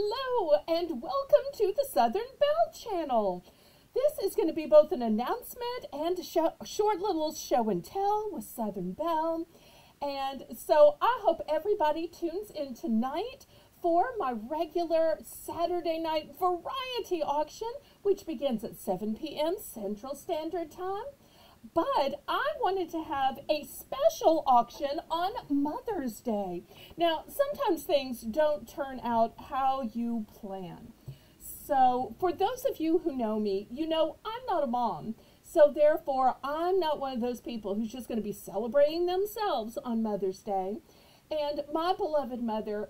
Hello and welcome to the Southern Belle channel. This is going to be both an announcement and a short little show and tell with Southern Belle. And so I hope everybody tunes in tonight for my regular Saturday night variety auction, which begins at 7 p.m. Central Standard Time. But I wanted to have a special auction on Mother's Day. Now, sometimes things don't turn out how you plan. So, for those of you who know me, you know I'm not a mom. So, therefore, I'm not one of those people who's just going to be celebrating themselves on Mother's Day. And my beloved mother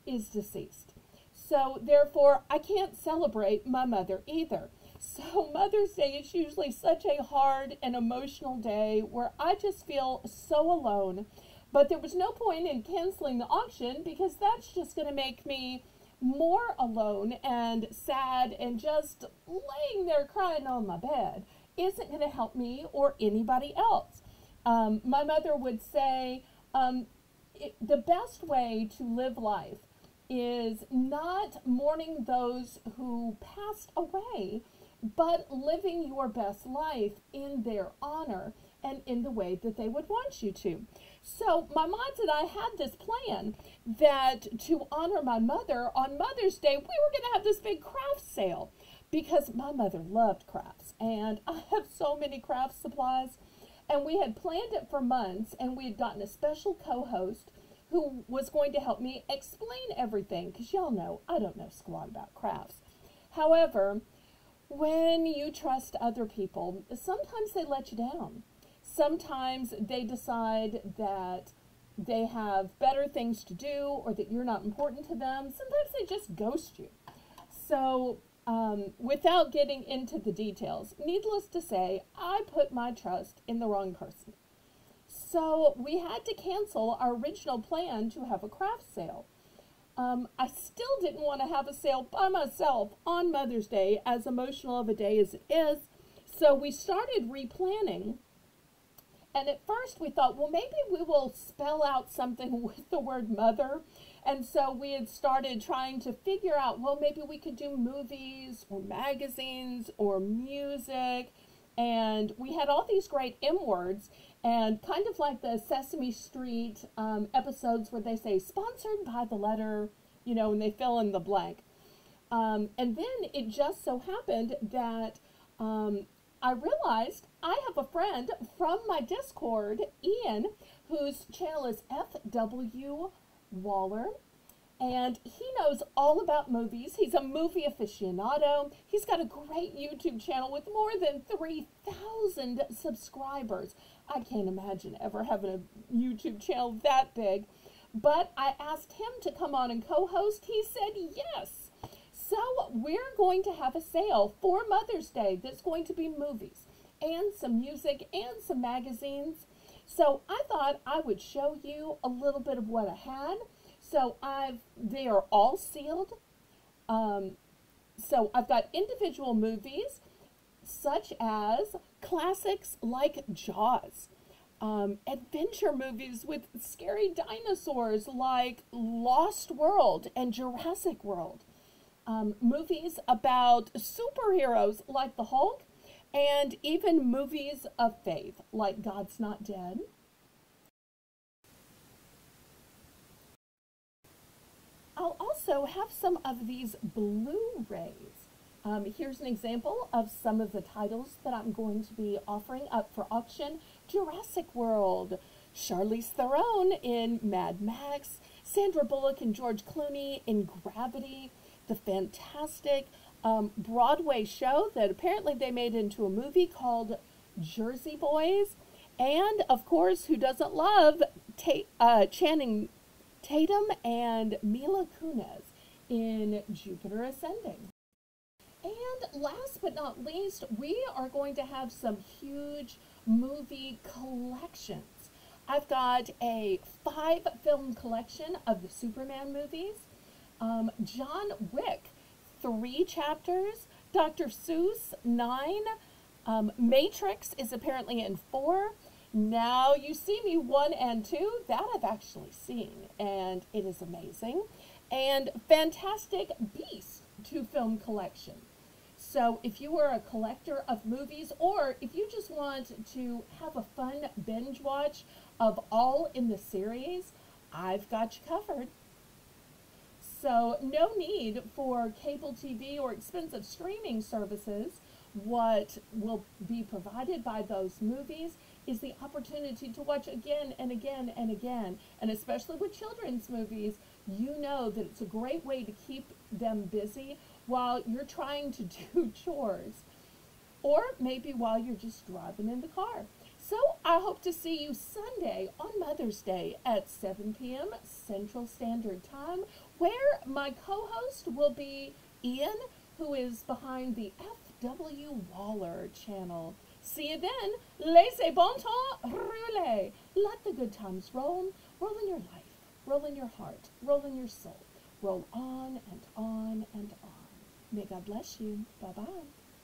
is deceased. So, therefore, I can't celebrate my mother either. So Mother's Day is usually such a hard and emotional day where I just feel so alone. But there was no point in canceling the auction because that's just going to make me more alone and sad, and just laying there crying on my bed isn't going to help me or anybody else. My mother would say the best way to live life is not mourning those who passed away, but living your best life in their honor and in the way that they would want you to. So my moms and I had this plan that to honor my mother on Mother's Day, we were going to have this big craft sale because my mother loved crafts and I have so many craft supplies, and we had planned it for months, and we had gotten a special co-host who was going to help me explain everything because y'all know I don't know squat about crafts. However, when you trust other people, sometimes they let you down. Sometimes they decide that they have better things to do or that you're not important to them. Sometimes they just ghost you. So without getting into the details, needless to say, I put my trust in the wrong person. So we had to cancel our original plan to have a craft sale. I still didn't want to have a sale by myself on Mother's Day, as emotional of a day as it is. So we started replanning. And at first we thought, well, maybe we will spell out something with the word mother. And so we had started trying to figure out, well, maybe we could do movies or magazines or music. And we had all these great M words, and kind of like the Sesame Street episodes where they say sponsored by the letter, you know, and they fill in the blank. And then it just so happened that I realized I have a friend from my Discord, Ian, whose channel is FW Waller. And he knows all about movies. He's a movie aficionado. He's got a great YouTube channel with more than 3,000 subscribers. I can't imagine ever having a YouTube channel that big. But I asked him to come on and co-host. He said yes. So we're going to have a sale for Mother's Day that's going to be movies and some music and some magazines. So I thought I would show you a little bit of what I had. So they are all sealed. So I've got individual movies such as classics like Jaws, adventure movies with scary dinosaurs like Lost World and Jurassic World, movies about superheroes like the Hulk, and even movies of faith like God's Not Dead. I'll also have some of these Blu-rays. Here's an example of some of the titles that I'm going to be offering up for auction. Jurassic World, Charlize Theron in Mad Max, Sandra Bullock and George Clooney in Gravity, the fantastic Broadway show that apparently they made into a movie called Jersey Boys, and of course, who doesn't love Channing Tatum and Mila Kunis in Jupiter Ascending. And last but not least, we are going to have some huge movie collections. I've got a 5-film collection of the Superman movies, John Wick, 3 chapters, Dr. Seuss, 9, Matrix is apparently in 4, Now You See Me 1 and 2, that I've actually seen, and it is amazing. And Fantastic Beasts 2-film collection. So if you are a collector of movies, or if you just want to have a fun binge watch of all in the series, I've got you covered. So no need for cable TV or expensive streaming services. What will be provided by those movies is the opportunity to watch again and again and again. And especially with children's movies, you know that it's a great way to keep them busy while you're trying to do chores, or maybe while you're just driving in the car. So I hope to see you Sunday on Mother's Day at 7 p.m. Central Standard Time, where my co-host will be Ian, who is behind the F.W. Waller channel. See you then. Laissez bon temps rouler. Let the good times roll. Roll in your life. Roll in your heart. Roll in your soul. Roll on and on and on. May God bless you. Bye-bye.